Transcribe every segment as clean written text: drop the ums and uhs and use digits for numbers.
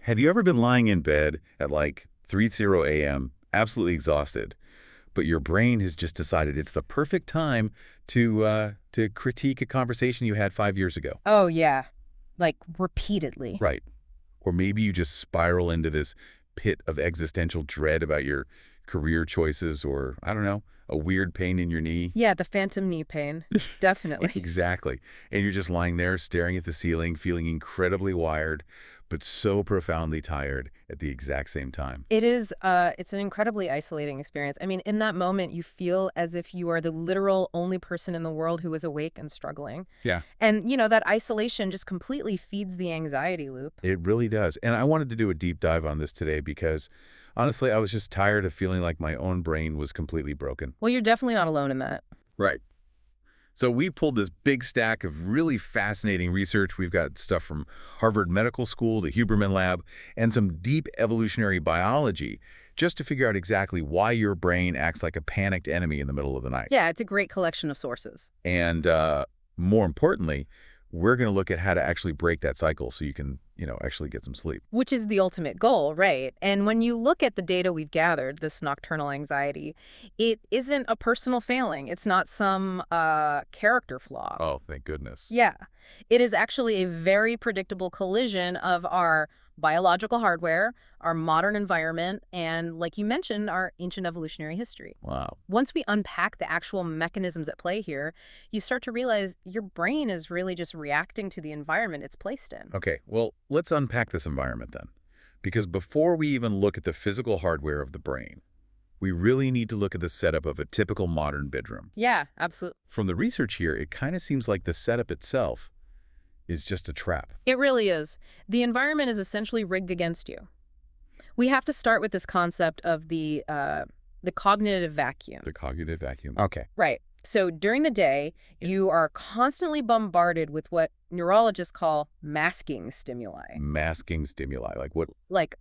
Have you ever been lying in bed at like 3:00 a.m., absolutely exhausted, but your brain has just decided it's the perfect time to critique a conversation you had 5 years ago? Oh, yeah. Like, repeatedly. Right. Or maybe you just spiral into this pit of existential dread about your career choices or, I don't know, a weird pain in your knee. Yeah, the phantom knee pain. Definitely. Exactly. And you're just lying there staring at the ceiling, feeling incredibly wired, but so profoundly tired at the exact same time. It's an incredibly isolating experience. I mean, in that moment, you feel as if you are the literal only person in the world who is awake and struggling. Yeah, And, that isolation just completely feeds the anxiety loop. it really does. And I wanted to do a deep dive on this today because, honestly, I was just tired of feeling like my own brain was completely broken. Well, you're definitely not alone in that. Right. So we pulled this big stack of really fascinating research. We've got stuff from Harvard Medical School, the Huberman Lab, and some deep evolutionary biology just to figure out exactly why your brain acts like a panicked enemy in the middle of the night. Yeah, it's a great collection of sources. And more importantly, we're going to look at how to actually break that cycle so you can, actually get some sleep. Which is the ultimate goal, right? And when you look at the data we've gathered, this nocturnal anxiety, it isn't a personal failing. It's not some character flaw. Oh, thank goodness. Yeah. It is actually a very predictable collision of our biological hardware, our modern environment, and, like you mentioned, our ancient evolutionary history. Wow. Once we unpack the actual mechanisms at play here, you start to realize your brain is really just reacting to the environment it's placed in. Okay, well, let's unpack this environment then. Because before we even look at the physical hardware of the brain, we really need to look at the setup of a typical modern bedroom. Yeah, absolutely. From the research here, it kind of seems like the setup itself is just a trap. It really is. The environment is essentially rigged against you. We have to start with this concept of the cognitive vacuum. The cognitive vacuum. Okay. Right. So during the day, you are constantly bombarded with what neurologists call masking stimuli. Masking stimuli, like what? Like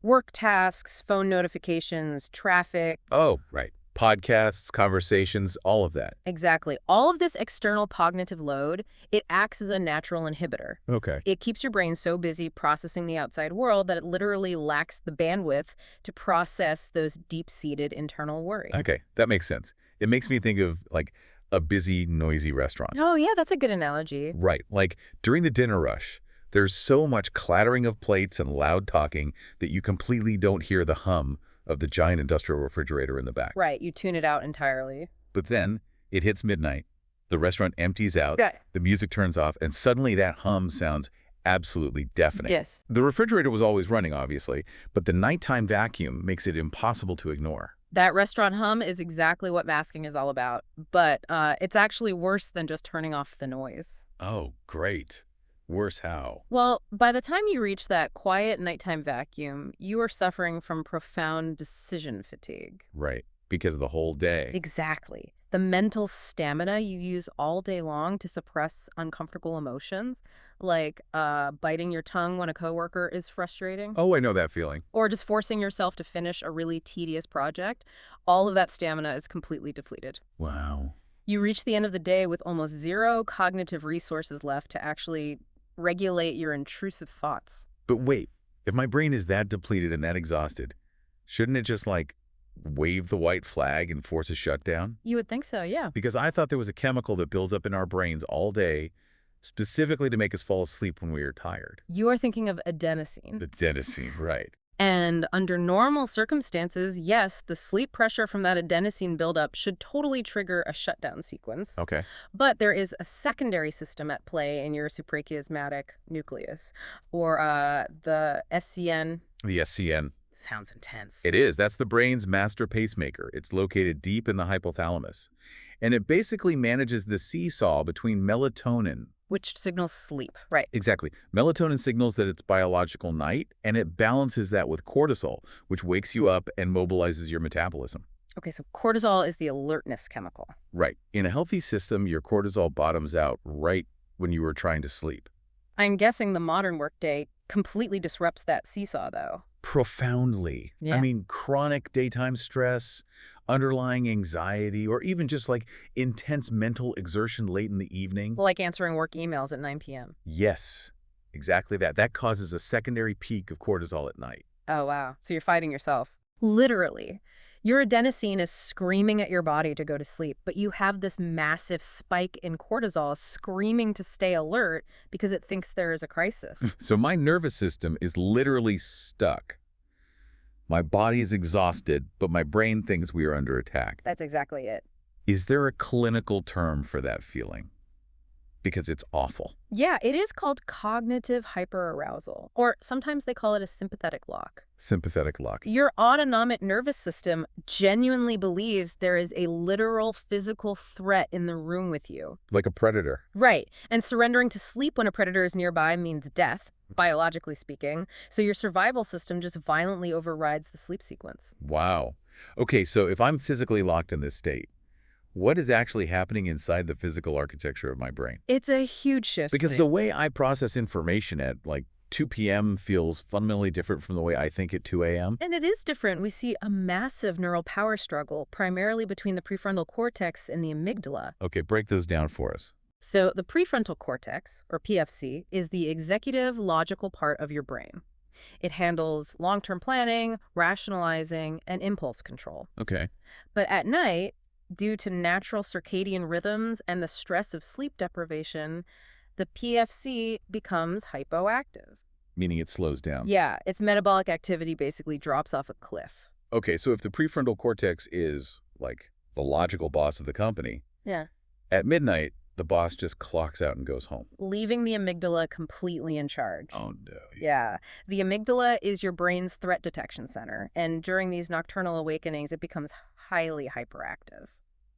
work tasks, phone notifications, traffic. Oh, right. Podcasts, conversations, all of that. Exactly. All of this external cognitive load, it acts as a natural inhibitor. Okay. It keeps your brain so busy processing the outside world that it literally lacks the bandwidth to process those deep-seated internal worry. Okay, that makes sense. It makes me think of like a busy, noisy restaurant. Oh, yeah, that's a good analogy. Right. Like during the dinner rush, there's so much clattering of plates and loud talking that you completely don't hear the hum of the giant industrial refrigerator in the back. Right, you tune it out entirely. But then it hits midnight, the restaurant empties out, Yeah. the music turns off, and suddenly that hum sounds absolutely deafening. Yes. The refrigerator was always running, obviously, but the nighttime vacuum makes it impossible to ignore. That restaurant hum is exactly what masking is all about, but it's actually worse than just turning off the noise. Oh, great. Worse how? Well, by the time you reach that quiet nighttime vacuum, you are suffering from profound decision fatigue. Right. Because the whole day. Exactly. The mental stamina you use all day long to suppress uncomfortable emotions, like biting your tongue when a coworker is frustrating, Oh, I know that feeling. or just forcing yourself to finish a really tedious project, all of that stamina is completely depleted. Wow. You reach the end of the day with almost zero cognitive resources left to actually regulate your intrusive thoughts. But wait, if my brain is that depleted and that exhausted, shouldn't it just like wave the white flag and force a shutdown? You would think so, yeah. Because I thought there was a chemical that builds up in our brains all day specifically to make us fall asleep when we are tired. You are thinking of adenosine. The adenosine, right. And under normal circumstances, yes, the sleep pressure from that adenosine buildup should totally trigger a shutdown sequence. Okay. But there is a secondary system at play in your suprachiasmatic nucleus, or the SCN. The SCN. Sounds intense. It is. That's the brain's master pacemaker. It's located deep in the hypothalamus. And it basically manages the seesaw between melatonin. Which signals sleep, right. Exactly. Melatonin signals that it's biological night, and it balances that with cortisol, which wakes you up and mobilizes your metabolism. Okay, so cortisol is the alertness chemical. Right. In a healthy system, your cortisol bottoms out right when you were trying to sleep. I'm guessing the modern workday completely disrupts that seesaw, though. Profoundly. Yeah. I mean, chronic daytime stress, underlying anxiety, or even just like intense mental exertion late in the evening. Like answering work emails at 9 p.m. Yes. Exactly that. That causes a secondary peak of cortisol at night. Oh, wow. So you're fighting yourself. Literally. Your adenosine is screaming at your body to go to sleep, but you have this massive spike in cortisol screaming to stay alert because it thinks there is a crisis. So my nervous system is literally stuck. My body is exhausted, but my brain thinks we are under attack. That's exactly it. Is there a clinical term for that feeling? Because it's awful. Yeah, it is called cognitive hyperarousal, or sometimes they call it a sympathetic lock. Sympathetic lock. Your autonomic nervous system genuinely believes there is a literal physical threat in the room with you. Like a predator. Right, and surrendering to sleep when a predator is nearby means death, biologically speaking, so your survival system just violently overrides the sleep sequence. Wow. Okay, so if I'm physically locked in this state, what is actually happening inside the physical architecture of my brain? It's a huge shift. Because the way I process information at like 2 p.m. feels fundamentally different from the way I think at 2 a.m. And it is different. We see a massive neural power struggle, primarily between the prefrontal cortex and the amygdala. Okay, break those down for us. So the prefrontal cortex, or PFC, is the executive logical part of your brain. It handles long-term planning, rationalizing, and impulse control. Okay. But at night, due to natural circadian rhythms and the stress of sleep deprivation, the PFC becomes hypoactive. Meaning it slows down. Yeah, its metabolic activity basically drops off a cliff. Okay, so if the prefrontal cortex is, like, the logical boss of the company, Yeah. at midnight, the boss just clocks out and goes home. Leaving the amygdala completely in charge. Oh, no. Yeah. The amygdala is your brain's threat detection center, and during these nocturnal awakenings, it becomes highly hyperactive.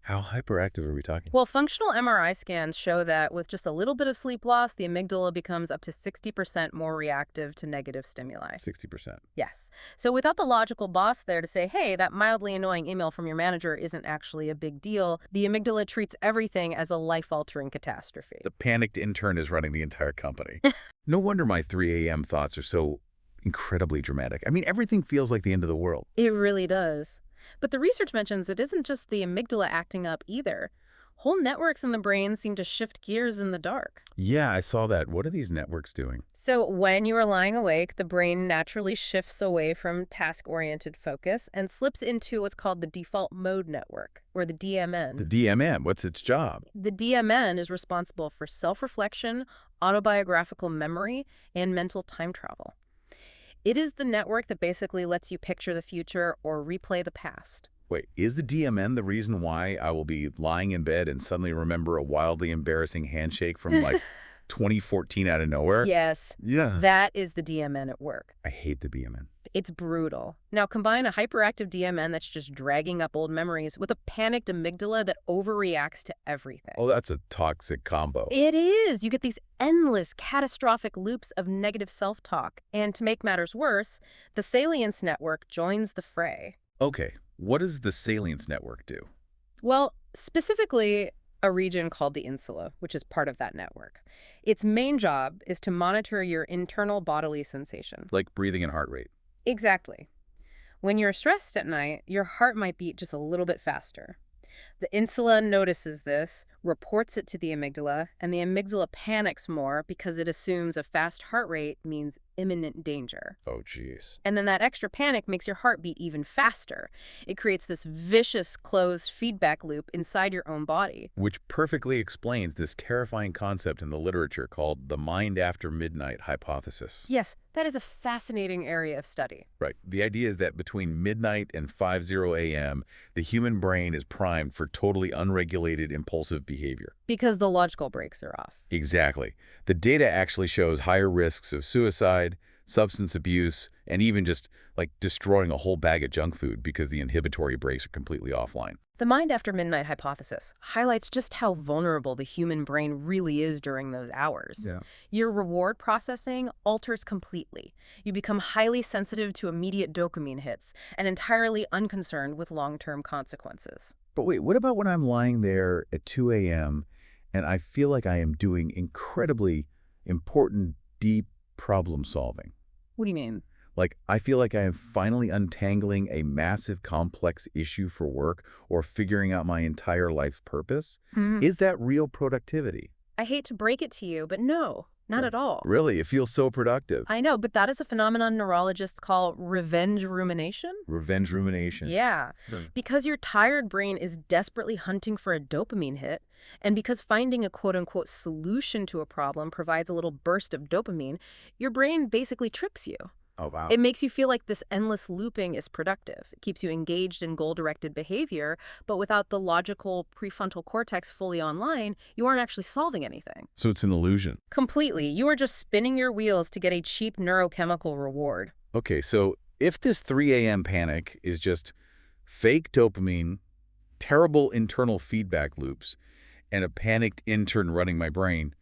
How hyperactive are we talking? Well, functional MRI scans show that with just a little bit of sleep loss, the amygdala becomes up to 60% more reactive to negative stimuli. 60%. Yes. So without the logical boss there to say, hey, that mildly annoying email from your manager isn't actually a big deal, the amygdala treats everything as a life-altering catastrophe. The panicked intern is running the entire company. No wonder my 3 a.m. thoughts are so incredibly dramatic. I mean, everything feels like the end of the world. It really does. But the research mentions it isn't just the amygdala acting up either. Whole networks in the brain seem to shift gears in the dark. Yeah, I saw that. What are these networks doing? So when you are lying awake, the brain naturally shifts away from task-oriented focus and slips into what's called the default mode network, or the DMN. The DMN, what's its job? The DMN is responsible for self-reflection, autobiographical memory, and mental time travel. It is the network that basically lets you picture the future or replay the past. Wait, is the DMN the reason why I will be lying in bed and suddenly remember a wildly embarrassing handshake from like 2014 out of nowhere? Yes. Yeah. That is the DMN at work. I hate the DMN. It's brutal. Now combine a hyperactive DMN that's just dragging up old memories with a panicked amygdala that overreacts to everything. Oh, that's a toxic combo. It is. You get these endless catastrophic loops of negative self-talk. And to make matters worse, the salience network joins the fray. Okay, what does the salience network do? Well, specifically, a region called the insula, which is part of that network. Its main job is to monitor your internal bodily sensation. Like breathing and heart rate. Exactly. When you're stressed at night, your heart might beat just a little bit faster. The insula notices this, reports it to the amygdala, and the amygdala panics more because it assumes a fast heart rate means imminent danger. Oh, jeez. And then that extra panic makes your heart beat even faster. It creates this vicious, closed feedback loop inside your own body. Which perfectly explains this terrifying concept in the literature called the mind after midnight hypothesis. Yes, that is a fascinating area of study. Right. The idea is that between midnight and 5:00 a.m., the human brain is primed for totally unregulated impulsive behavior. Because the logical brakes are off. Exactly. The data actually shows higher risks of suicide, substance abuse, and even just like destroying a whole bag of junk food because the inhibitory brakes are completely offline. The mind after midnight hypothesis highlights just how vulnerable the human brain really is during those hours. Yeah. Your reward processing alters completely. You become highly sensitive to immediate dopamine hits and entirely unconcerned with long-term consequences. But wait, what about when I'm lying there at 2 a.m. and I feel like I am doing incredibly important, deep problem solving? What do you mean? Like, I feel like I am finally untangling a massive, complex issue for work or figuring out my entire life's purpose. Is that real productivity? I hate to break it to you, but no, not at all. Really? It feels so productive. I know, but that is a phenomenon neurologists call revenge rumination. Revenge rumination. Yeah, Hmm. because your tired brain is desperately hunting for a dopamine hit, and because finding a quote-unquote solution to a problem provides a little burst of dopamine, your brain basically tricks you. Oh, wow. It makes you feel like this endless looping is productive. It keeps you engaged in goal-directed behavior, but without the logical prefrontal cortex fully online, you aren't actually solving anything. So it's an illusion. Completely. You are just spinning your wheels to get a cheap neurochemical reward. Okay, so if this 3 a.m. panic is just fake dopamine, terrible internal feedback loops, and a panicked intern running my brain,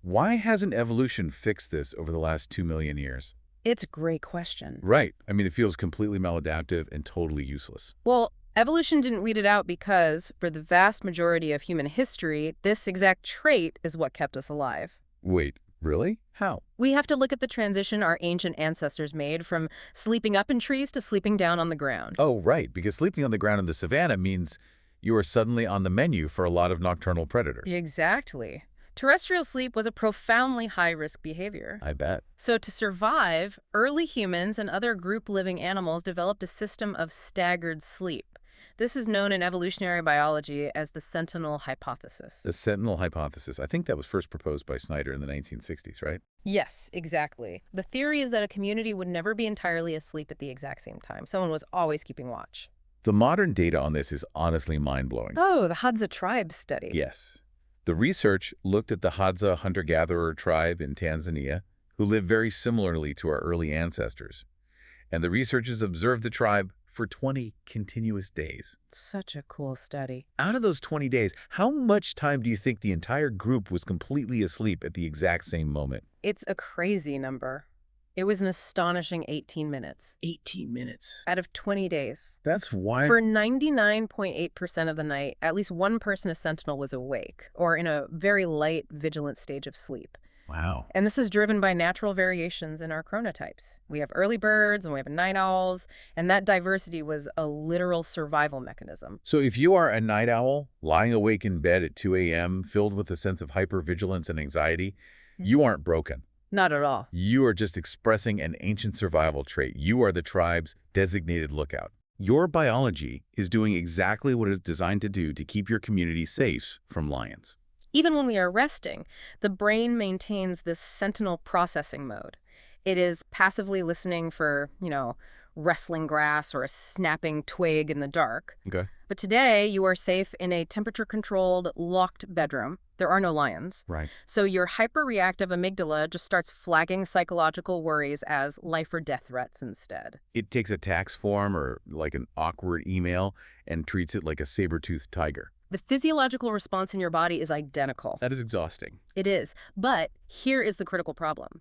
why hasn't evolution fixed this over the last 2 million years? It's a great question. Right. I mean, it feels completely maladaptive and totally useless. Well, evolution didn't weed it out because, for the vast majority of human history, this exact trait is what kept us alive. Wait, really? How? We have to look at the transition our ancient ancestors made from sleeping up in trees to sleeping down on the ground. Oh, right, because sleeping on the ground in the savannah means you are suddenly on the menu for a lot of nocturnal predators. Exactly. Terrestrial sleep was a profoundly high-risk behavior. I bet. So to survive, early humans and other group-living animals developed a system of staggered sleep. This is known in evolutionary biology as the Sentinel Hypothesis. The Sentinel Hypothesis, I think that was first proposed by Snyder in the 1960s, right? Yes, exactly. The theory is that a community would never be entirely asleep at the exact same time. Someone was always keeping watch. The modern data on this is honestly mind-blowing. Oh, the Hadza tribe study. Yes. The research looked at the Hadza hunter-gatherer tribe in Tanzania, who lived very similarly to our early ancestors. And the researchers observed the tribe for 20 continuous days. Such a cool study. Out of those 20 days, how much time do you think the entire group was completely asleep at the exact same moment? It's a crazy number. It was an astonishing 18 minutes. 18 minutes. Out of 20 days. That's why... For 99.8% of the night, at least one person a sentinel was awake, or in a very light, vigilant stage of sleep. Wow. And this is driven by natural variations in our chronotypes. We have early birds and we have night owls, and that diversity was a literal survival mechanism. So if you are a night owl, lying awake in bed at 2 a.m., filled with a sense of hypervigilance and anxiety, you aren't broken. Not at all. You are just expressing an ancient survival trait. You are the tribe's designated lookout. Your biology is doing exactly what it's designed to do to keep your community safe from lions. Even when we are resting, the brain maintains this sentinel processing mode. It is passively listening for, rustling grass or a snapping twig in the dark. Okay. But today, you are safe in a temperature-controlled, locked bedroom. There are no lions. Right. So your hyper-reactive amygdala just starts flagging psychological worries as life or death threats instead. It takes a tax form or like an awkward email and treats it like a saber-toothed tiger. The physiological response in your body is identical. That is exhausting. It is. But here is the critical problem.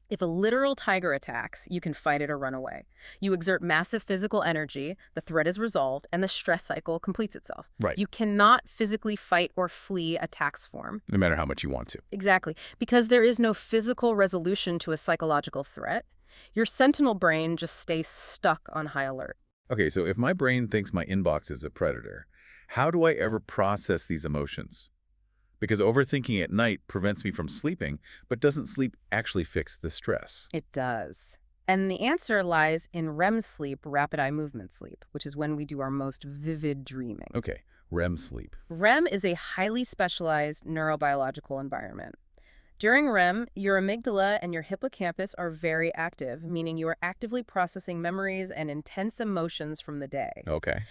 If a literal tiger attacks, you can fight it or run away. You exert massive physical energy, the threat is resolved, and the stress cycle completes itself. Right. You cannot physically fight or flee a tax form. No matter how much you want to. Exactly. Because there is no physical resolution to a psychological threat, your sentinel brain just stays stuck on high alert. Okay, so if my brain thinks my inbox is a predator, how do I ever process these emotions? Because overthinking at night prevents me from sleeping, but doesn't sleep actually fix the stress? It does. And the answer lies in REM sleep, rapid eye movement sleep, which is when we do our most vivid dreaming. Okay, REM sleep. REM is a highly specialized neurobiological environment. During REM, your amygdala and your hippocampus are very active, meaning you are actively processing memories and intense emotions from the day. Okay.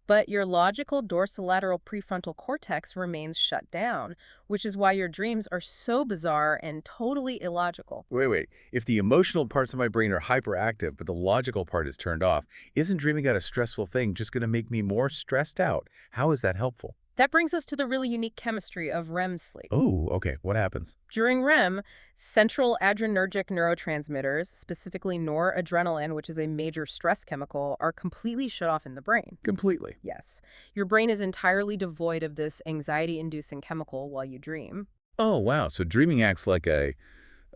But your logical dorsolateral prefrontal cortex remains shut down, which is why your dreams are so bizarre and totally illogical. Wait. If the emotional parts of my brain are hyperactive, but the logical part is turned off, isn't dreaming out a stressful thing just going to make me more stressed out? How is that helpful? That brings us to the really unique chemistry of REM sleep. Oh, okay. What happens? During REM, central adrenergic neurotransmitters, specifically noradrenaline, which is a major stress chemical, are completely shut off in the brain. Completely. Yes. Your brain is entirely devoid of this anxiety-inducing chemical while you dream. Oh, wow. So dreaming acts like a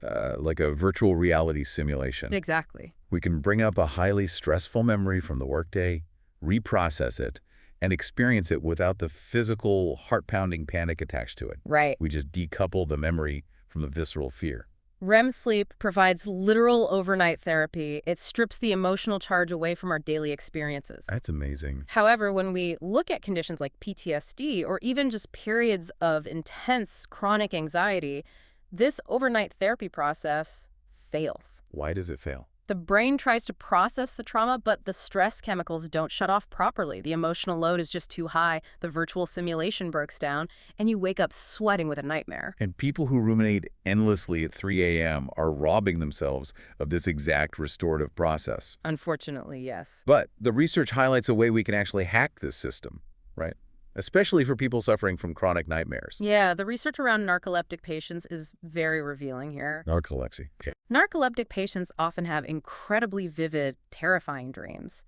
virtual reality simulation. Exactly. We can bring up a highly stressful memory from the workday, reprocess it, and experience it without the physical, heart-pounding panic attached to it. Right. We just decouple the memory from the visceral fear. REM sleep provides literal overnight therapy. It strips the emotional charge away from our daily experiences. That's amazing. However, when we look at conditions like PTSD or even just periods of intense chronic anxiety, this overnight therapy process fails. Why does it fail? The brain tries to process the trauma, but the stress chemicals don't shut off properly. The emotional load is just too high, the virtual simulation breaks down, and you wake up sweating with a nightmare. And people who ruminate endlessly at 3 a.m. are robbing themselves of this exact restorative process. Unfortunately, yes. But the research highlights a way we can actually hack this system, right? Especially for people suffering from chronic nightmares. Yeah, the research around narcoleptic patients is very revealing here. Narcolepsy. Okay. Narcoleptic patients often have incredibly vivid, terrifying dreams.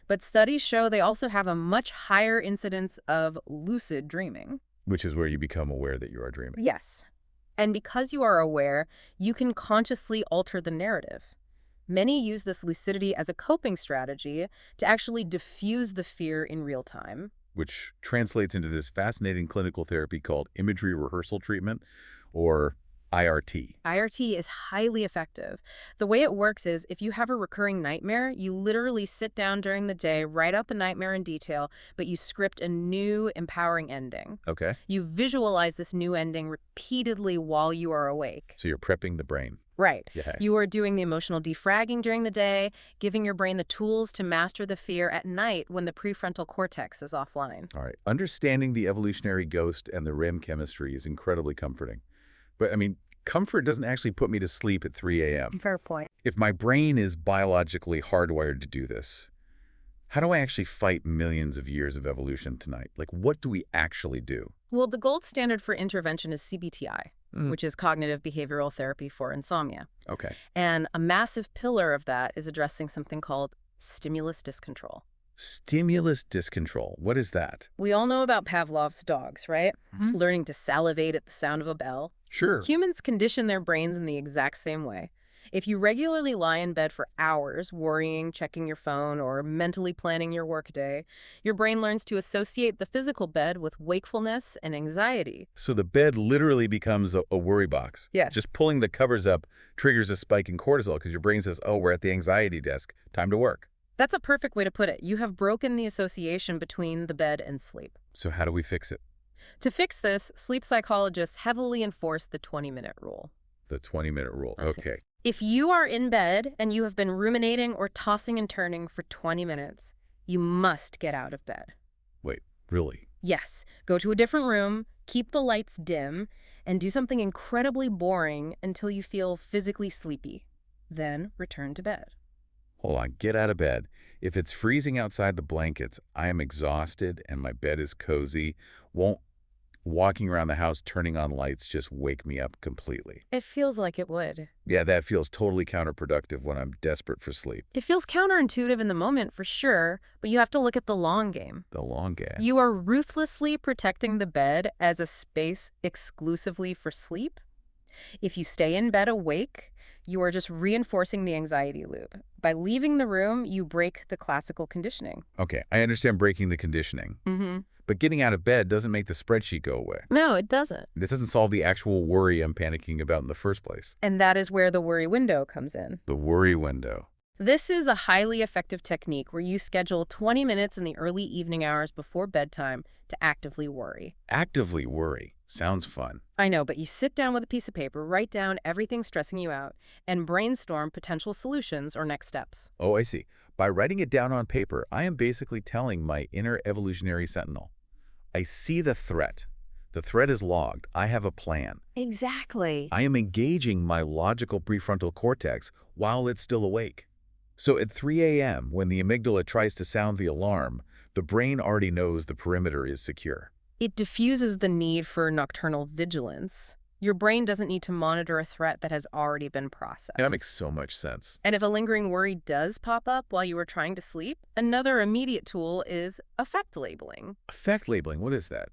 But studies show they also have a much higher incidence of lucid dreaming. Which is where you become aware that you are dreaming. Yes. And because you are aware, you can consciously alter the narrative. Many use this lucidity as a coping strategy to actually diffuse the fear in real time. Which translates into this fascinating clinical therapy called imagery rehearsal treatment, or IRT. IRT is highly effective. The way it works is if you have a recurring nightmare, you literally sit down during the day, write out the nightmare in detail, but you script a new, empowering ending. Okay. You visualize this new ending repeatedly while you are awake. So you're prepping the brain. Right. Yeah. You are doing the emotional defragging during the day, giving your brain the tools to master the fear at night when the prefrontal cortex is offline. All right. Understanding the evolutionary ghost and the REM chemistry is incredibly comforting. But, I mean, comfort doesn't actually put me to sleep at 3 a.m. Fair point. If my brain is biologically hardwired to do this, how do I actually fight millions of years of evolution tonight? Like, what do we actually do? Well, the gold standard for intervention is CBT-I, which is cognitive behavioral therapy for insomnia. Okay. And a massive pillar of that is addressing something called stimulus discontrol. Stimulus discontrol. What is that? We all know about Pavlov's dogs, right? Learning to salivate at the sound of a bell. Sure. Humans condition their brains in the exact same way. If you regularly lie in bed for hours, worrying, checking your phone, or mentally planning your workday, your brain learns to associate the physical bed with wakefulness and anxiety. So the bed literally becomes a worry box. Yeah. Just pulling the covers up triggers a spike in cortisol because your brain says, oh, we're at the anxiety desk. Time to work. That's a perfect way to put it. You have broken the association between the bed and sleep. So how do we fix it? To fix this, sleep psychologists heavily enforce the 20-minute rule. The 20-minute rule. Okay. If you are in bed and you have been ruminating or tossing and turning for 20 minutes, you must get out of bed. Wait, really? Yes, go to a different room, keep the lights dim, and do something incredibly boring until you feel physically sleepy. Then return to bed. Hold on, get out of bed. If it's freezing outside the blankets, I am exhausted and my bed is cozy. Won't walking around the house turning on lights just wake me up completely? It feels like it would. Yeah, that feels totally counterproductive when I'm desperate for sleep. It feels counterintuitive in the moment for sure, but you have to look at the long game. The long game. You are ruthlessly protecting the bed as a space exclusively for sleep. If you stay in bed awake, you are just reinforcing the anxiety loop. By leaving the room, you break the classical conditioning. Okay, I understand breaking the conditioning. But getting out of bed doesn't make the spreadsheet go away. No, it doesn't. This doesn't solve the actual worry I'm panicking about in the first place. And that is where the worry window comes in. The worry window. This is a highly effective technique where you schedule 20 minutes in the early evening hours before bedtime to actively worry. Actively worry. Sounds fun. I know, but you sit down with a piece of paper, write down everything stressing you out, and brainstorm potential solutions or next steps. Oh, I see. By writing it down on paper, I am basically telling my inner evolutionary sentinel, I see the threat. The threat is logged. I have a plan. Exactly. I am engaging my logical prefrontal cortex while it's still awake. So at 3 a.m., when the amygdala tries to sound the alarm, the brain already knows the perimeter is secure. It diffuses the need for nocturnal vigilance. Your brain doesn't need to monitor a threat that has already been processed. That makes so much sense. And if a lingering worry does pop up while you are trying to sleep, another immediate tool is affect labeling. Affect labeling, what is that?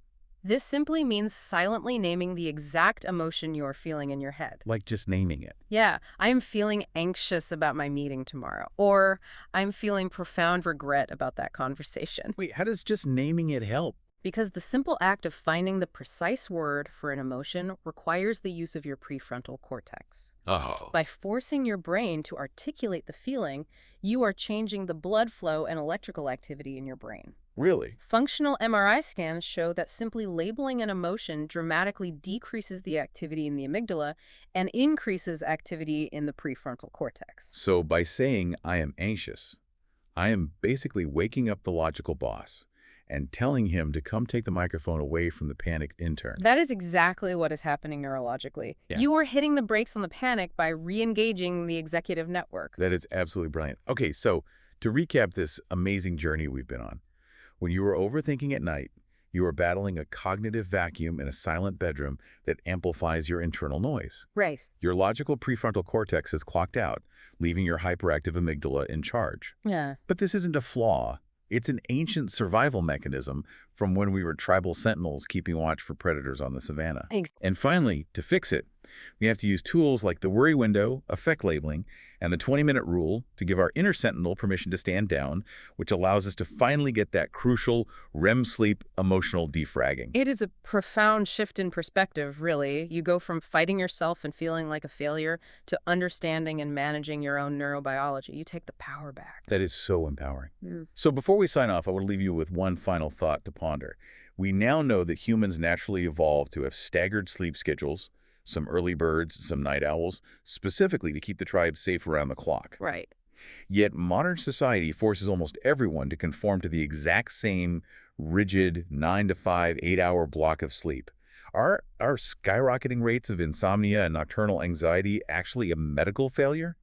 This simply means silently naming the exact emotion you're feeling in your head. Like just naming it. Yeah, I'm feeling anxious about my meeting tomorrow, or I'm feeling profound regret about that conversation. Wait, how does just naming it help? Because the simple act of finding the precise word for an emotion requires the use of your prefrontal cortex. Oh. By forcing your brain to articulate the feeling, you are changing the blood flow and electrical activity in your brain. Really? Functional MRI scans show that simply labeling an emotion dramatically decreases the activity in the amygdala and increases activity in the prefrontal cortex. So by saying I am anxious, I am basically waking up the logical boss and telling him to come take the microphone away from the panicked intern. That is exactly what is happening neurologically. Yeah. You are hitting the brakes on the panic by re-engaging the executive network. That is absolutely brilliant. Okay, so to recap this amazing journey we've been on, when you are overthinking at night, you are battling a cognitive vacuum in a silent bedroom that amplifies your internal noise. Right. Your logical prefrontal cortex is clocked out, leaving your hyperactive amygdala in charge. Yeah. But this isn't a flaw. It's an ancient survival mechanism from when we were tribal sentinels keeping watch for predators on the savannah. And finally, to fix it, we have to use tools like the worry window, effect labeling, and the 20-minute rule to give our inner sentinel permission to stand down, which allows us to finally get that crucial REM sleep emotional defragging. It is a profound shift in perspective, really. You go from fighting yourself and feeling like a failure to understanding and managing your own neurobiology. You take the power back. That is so empowering. So before we sign off, I want to leave you with one final thought to ponder. We now know that humans naturally evolved to have staggered sleep schedules, some early birds, some night owls, specifically to keep the tribe safe around the clock. Right. Yet modern society forces almost everyone to conform to the exact same rigid 9 to 5, 8-hour block of sleep. Are skyrocketing rates of insomnia and nocturnal anxiety actually a medical failure?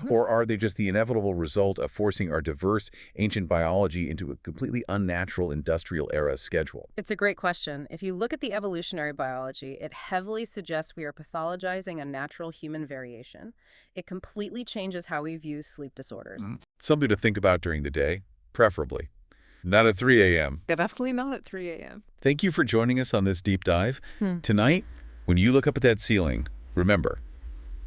Or are they just the inevitable result of forcing our diverse ancient biology into a completely unnatural industrial era schedule? It's a great question. If you look at the evolutionary biology, it heavily suggests we are pathologizing a natural human variation. It completely changes how we view sleep disorders. Something to think about during the day, preferably. Not at 3 a.m. Definitely not at 3 a.m. Thank you for joining us on this deep dive. Tonight, when you look up at that ceiling, remember,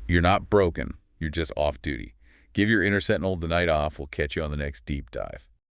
you're not broken. You're just off duty. Give your inner sentinel the night off. We'll catch you on the next deep dive.